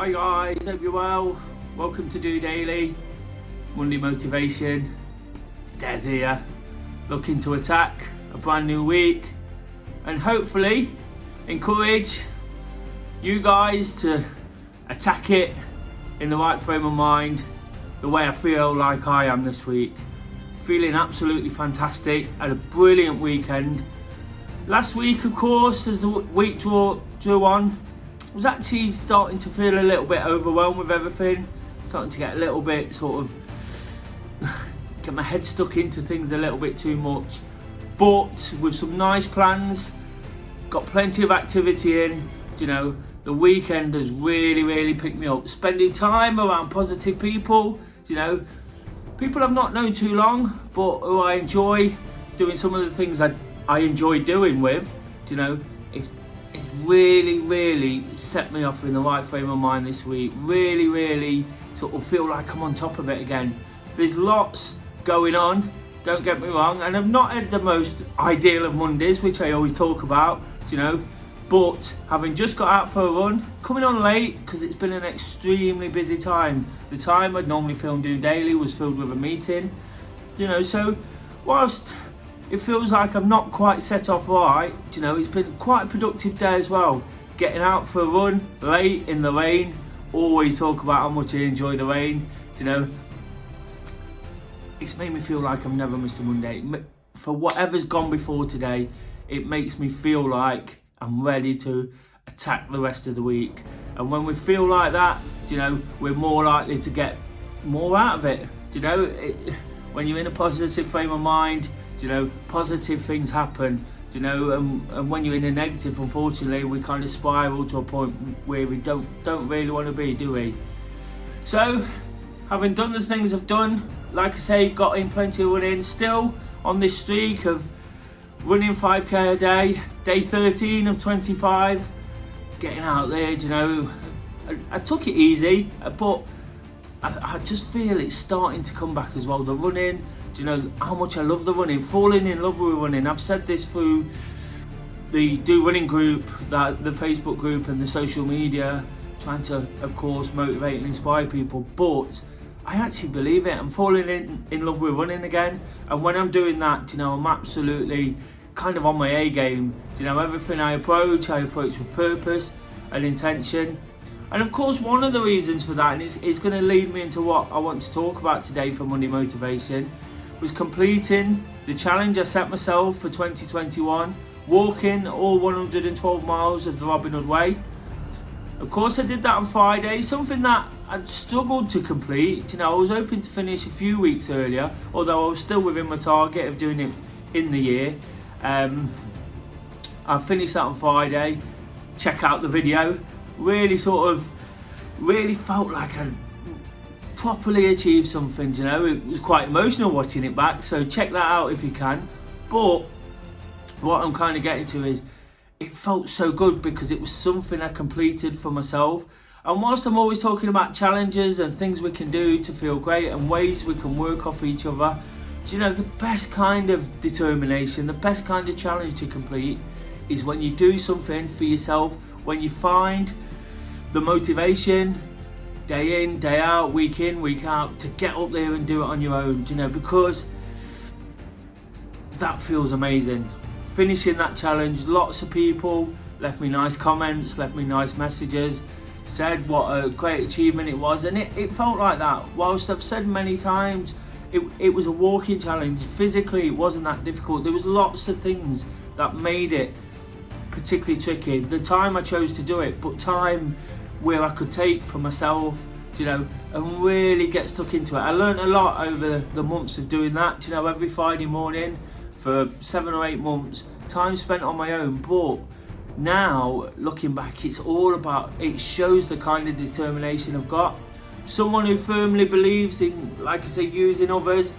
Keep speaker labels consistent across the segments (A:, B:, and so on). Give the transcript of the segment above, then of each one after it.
A: Hi guys, hope you're well. Welcome to DOdaily, Monday Motivation. It's Des here, looking to attack a brand new week and hopefully encourage you guys to attack it in the right frame of mind, the way I feel like I am this week. Feeling absolutely fantastic, had a brilliant weekend. Last week, of course, as the week drew on, I was actually starting to feel a little bit overwhelmed with everything, starting to get a little bit get my head stuck into things a little bit too much. But with some nice plans, got plenty of activity in, the weekend has really picked me up. Spending time around positive people, people I've not known too long, but who I enjoy doing some of the things I enjoy doing with, it's really set me off in the right frame of mind this week. Really sort of feel like I'm on top of it again. There's lots going on, don't get me wrong, and I've not had the most ideal of Mondays, which I always talk about, but having just got out for a run, coming on late because it's been an extremely busy time. The time I'd normally film DOdaily was filled with a meeting, so whilst it feels like I've not quite set off right, it's been quite a productive day as well. Getting out for a run late in the rain, always talk about how much I enjoy the rain, It's made me feel like I've never missed a Monday. For whatever's gone before today, it makes me feel like I'm ready to attack the rest of the week. And when we feel like that, we're more likely to get more out of it. When you're in a positive frame of mind, positive things happen, and when you're in a negative, unfortunately, we kind of spiral to a point where we don't really want to be, do we? So, having done the things I've done, like I say, got in plenty of running, still on this streak of running 5k a day, day 13 of 25, getting out there, I took it easy, but I just feel it's starting to come back as well, the running. How much I love the running, falling in love with running. I've said this through the Do Running group, the Facebook group and the social media, trying to, of course, motivate and inspire people, but I actually believe it. I'm falling in love with running again, and when I'm doing that, I'm absolutely kind of on my A game. Everything I approach with purpose and intention. And of course, one of the reasons for that, and it's going to lead me into what I want to talk about today for Monday Motivation, was completing the challenge I set myself for 2021, walking all 112 miles of the Robin Hood Way. Of course, I did that on Friday, something that I'd struggled to complete. I was hoping to finish a few weeks earlier, although I was still within my target of doing it in the year. I finished that on Friday. Check out the video. Really felt like I properly achieved something, It was quite emotional watching it back, so check that out if you can. But what I'm kind of getting to is, it felt so good because it was something I completed for myself. And whilst I'm always talking about challenges and things we can do to feel great and ways we can work off each other, the best kind of determination, the best kind of challenge to complete is when you do something for yourself, when you find the motivation day in, day out, week in, week out, to get up there and do it on your own, because that feels amazing. Finishing that challenge, lots of people left me nice comments, left me nice messages, said what a great achievement it was, and it felt like that. Whilst I've said many times, it was a walking challenge. Physically, it wasn't that difficult. There was lots of things that made it particularly tricky. The time I chose to do it, but time where I could take for myself, and really get stuck into it. I learned a lot over the months of doing that, every Friday morning for 7 or 8 months, time spent on my own. But now, looking back, it's all about, it shows the kind of determination I've got. Someone who firmly believes in, like I say, using others,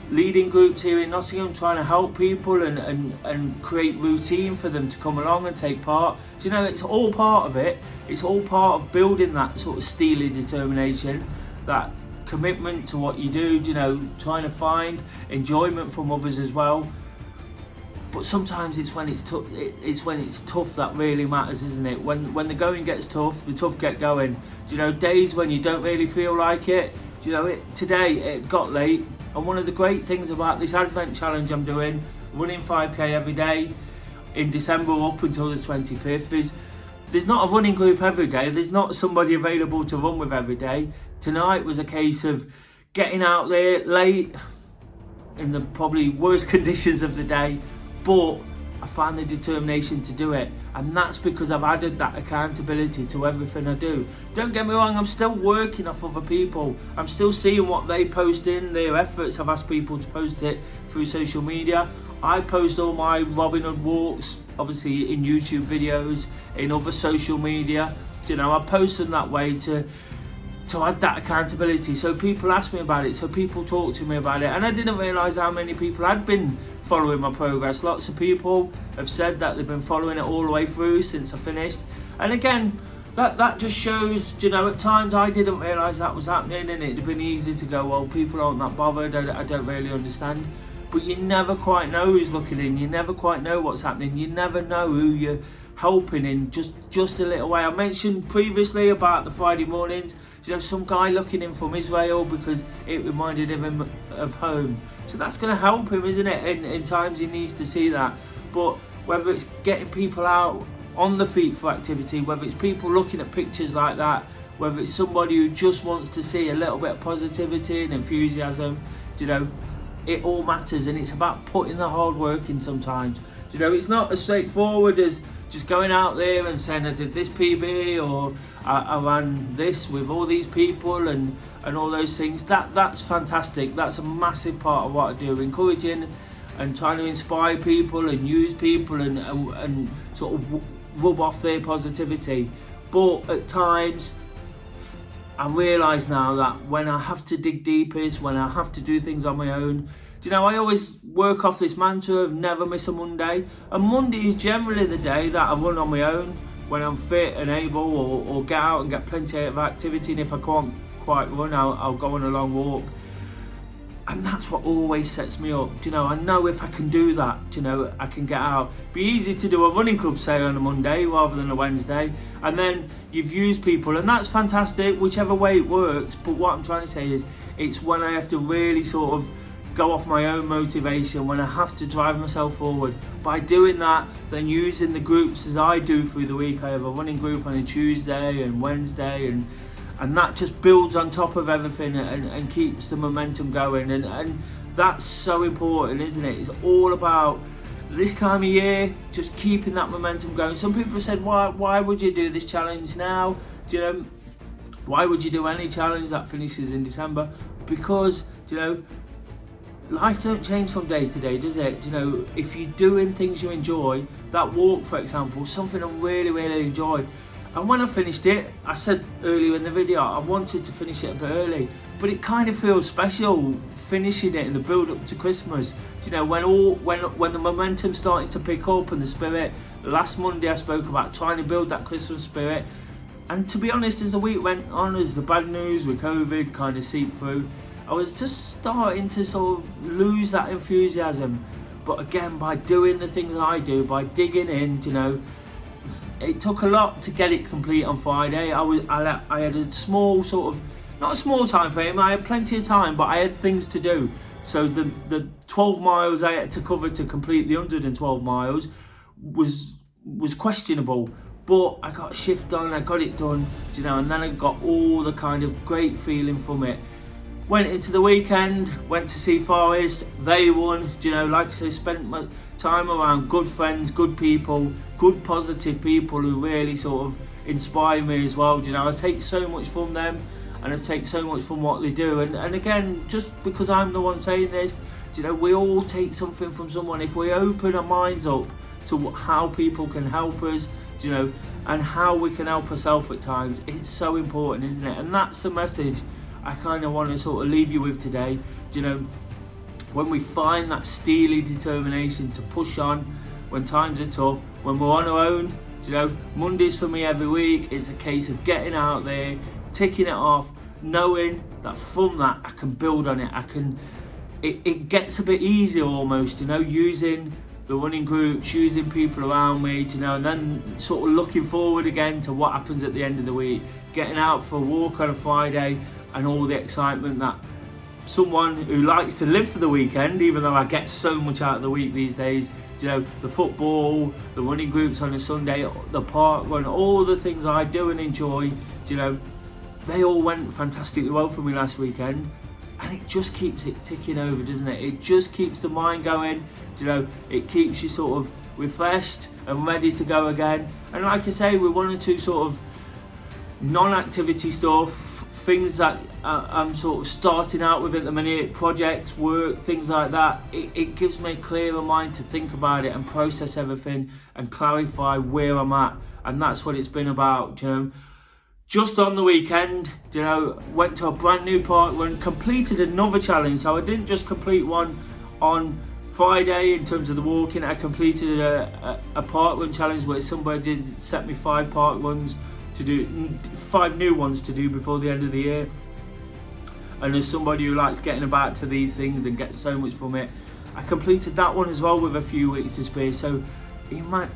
A: leading groups here in Nottingham, trying to help people and create routine for them to come along and take part. It's all part of it. It's all part of building that sort of Steely determination, that commitment to what you do, trying to find enjoyment from others as well. But sometimes it's when it's tough. It's when it's tough that really matters, isn't it? When the going gets tough, the tough get going. Do you know, days when you don't really feel like it. Do you know, today it got late, and one of the great things about this Advent challenge I'm doing, running 5k every day in December up until the 25th, is there's not a running group every day. There's not somebody available to run with every day. Tonight was a case of getting out there late in the probably worst conditions of the day, but I found the determination to do it, and that's because I've added that accountability to everything I do. Don't get me wrong, I'm still working off other people. I'm still seeing what they post in, their efforts. I've asked people to post it through social media. I post all my Robin Hood walks, obviously in YouTube videos, in other social media. You know, I post them that way to add that accountability. So people ask me about it, so people talk to me about it, and I didn't realise how many people had been following my progress. Lots of people have said that they've been following it all the way through since I finished. And again, that just shows, you know, at times I didn't realise that was happening, and it'd have been easy to go, well, people aren't that bothered, I don't really understand. But you never quite know who's looking in, you never quite know what's happening, you never know who you're helping in just a little way. I mentioned previously about the Friday mornings, you know, some guy looking in from Israel because it reminded him of home. So that's going to help him, isn't it? In times he needs to see that. But whether it's getting people out on the feet for activity, whether it's people looking at pictures like that, whether it's somebody who just wants to see a little bit of positivity and enthusiasm, you know, it all matters, and it's about putting the hard work in sometimes. You know, it's not as straightforward as just going out there and saying I did this PB or I ran this with all these people and all those things. That's fantastic. That's a massive part of what I do, encouraging and trying to inspire people and use people and sort of rub off their positivity. But at times I realise now that when I have to dig deepest, when I have to do things on my own, do you know, I always work off this mantra of never miss a Monday. And Monday is generally the day that I run on my own, when I'm fit and able, or get out and get plenty of activity. And if I can't quite run, I'll go on a long walk. And that's what always sets me up. Do you know, I know if I can do that, do you know, I can get out. Be easy to do a running club, say, on a Monday rather than a Wednesday. And then you've used people, and that's fantastic, whichever way it works. But what I'm trying to say is, it's when I have to really sort of go off my own motivation, when I have to drive myself forward. By doing that, then using the groups as I do through the week. I have a running group on a Tuesday and Wednesday, and that just builds on top of everything and keeps the momentum going. And that's so important, isn't it? It's all about this time of year, just keeping that momentum going. Some people have said, why would you do this challenge now? Do you know, why would you do any challenge that finishes in December? Because, do you know, life don't change from day to day, does it? You know, if you're doing things you enjoy, that walk, for example, something I really, really enjoyed. And when I finished it, I said earlier in the video, I wanted to finish it a bit early, but it kind of feels special finishing it in the build up to Christmas. You know, when the momentum's starting to pick up and the spirit. Last Monday I spoke about trying to build that Christmas spirit. And to be honest, as the week went on, as the bad news with COVID kind of seeped through, I was just starting to sort of lose that enthusiasm. But again, by doing the things I do, by digging in, you know, it took a lot to get it complete on Friday. I had a small sort of, not a small time frame, I had plenty of time, but I had things to do. So the 12 miles I had to cover to complete the 112 miles was questionable. But I got a shift done, I got it done, you know, and then I got all the kind of great feeling from it. Went into the weekend, went to see Forest, they won, you know, like I say, spent my time around good friends, good people, good positive people who really sort of inspire me as well. You know, I take so much from them and I take so much from what they do. And again, just because I'm the one saying this, you know, we all take something from someone. If we open our minds up to how people can help us, you know, and how we can help ourselves at times, it's so important, isn't it? And that's the message I kind of want to sort of leave you with today. You know, when we find that steely determination to push on when times are tough, when we're on our own, you know, Mondays for me every week is a case of getting out there, ticking it off, knowing that from that I can build on it. It gets a bit easier almost, you know, using the running groups, using people around me, you know, and then sort of looking forward again to what happens at the end of the week, getting out for a walk on a Friday, and all the excitement that someone who likes to live for the weekend, even though I get so much out of the week these days, you know, the football, the running groups on a Sunday, the park run, all the things I do and enjoy, you know, they all went fantastically well for me last weekend. And it just keeps it ticking over, doesn't it? It just keeps the mind going, you know, it keeps you sort of refreshed and ready to go again. And like I say, with one or two sort of non-activity stuff, things that I'm sort of starting out with at the minute, projects, work, things like that, it gives me a clearer mind to think about it and process everything and clarify where I'm at. And that's what it's been about, you know. Just on the weekend, you know, went to a brand new park run, completed another challenge. So I didn't just complete one on Friday in terms of the walking, I completed a park run challenge where somebody did set me 5 park runs to do, 5 new ones to do before the end of the year. And as somebody who likes getting about to these things and gets so much from it, I completed that one as well with a few weeks to spare. So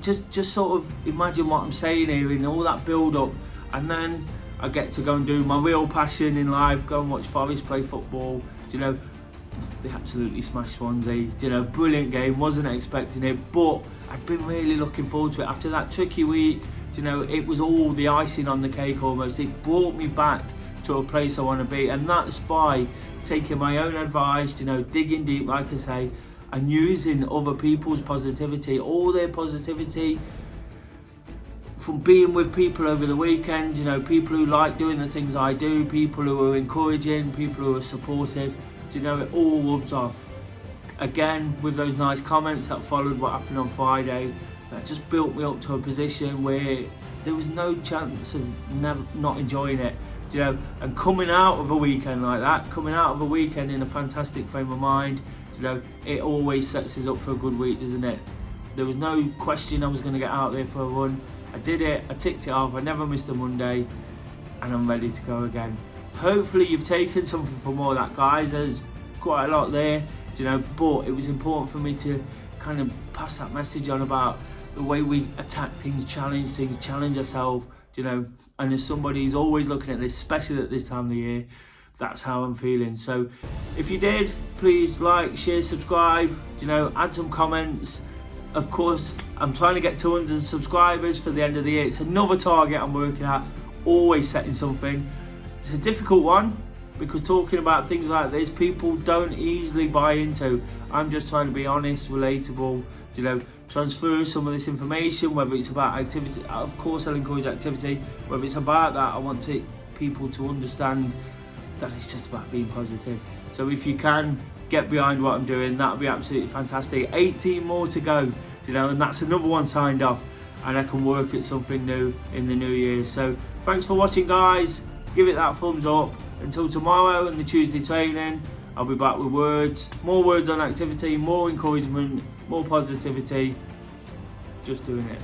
A: just sort of imagine what I'm saying here in all that build up. And then I get to go and do my real passion in life, go and watch Forest play football. You know, they absolutely smashed Swansea. You know, brilliant game, wasn't expecting it, but I'd been really looking forward to it. After that tricky week, you know, it was all the icing on the cake almost. It brought me back to a place I want to be, and that's by taking my own advice, you know, digging deep, like I say, and using other people's positivity, all their positivity, from being with people over the weekend, you know, people who like doing the things I do, people who are encouraging, people who are supportive, you know, it all rubs off. Again, with those nice comments that followed what happened on Friday, that just built me up to a position where there was no chance of not enjoying it, you know, and coming out of a weekend like that, coming out of a weekend in a fantastic frame of mind, you know, it always sets us up for a good week, doesn't it? There was no question I was going to get out there for a run. I did it, I ticked it off, I never missed a Monday, and I'm ready to go again. Hopefully you've taken something from all that, guys. There's quite a lot there, you know, but it was important for me to kind of pass that message on about the way we attack things, challenge ourselves, you know, and as somebody who's always looking at this, especially at this time of the year, that's how I'm feeling. So if you did, please like, share, subscribe, you know, add some comments. Of course, I'm trying to get 200 subscribers for the end of the year. It's another target I'm working at, always setting something. It's a difficult one because talking about things like this, people don't easily buy into. I'm just trying to be honest, relatable, you know, transfer some of this information, whether it's about activity. Of course, I'll encourage activity. Whether it's about that, I want people to understand that it's just about being positive. So if you can get behind what I'm doing, that'll be absolutely fantastic. 18 more to go, you know, and that's another one signed off, and I can work at something new in the new year. So thanks for watching, guys. Give it that thumbs up. Until tomorrow and the Tuesday training, I'll be back with more words on activity, more encouragement, more positivity. Just doing it.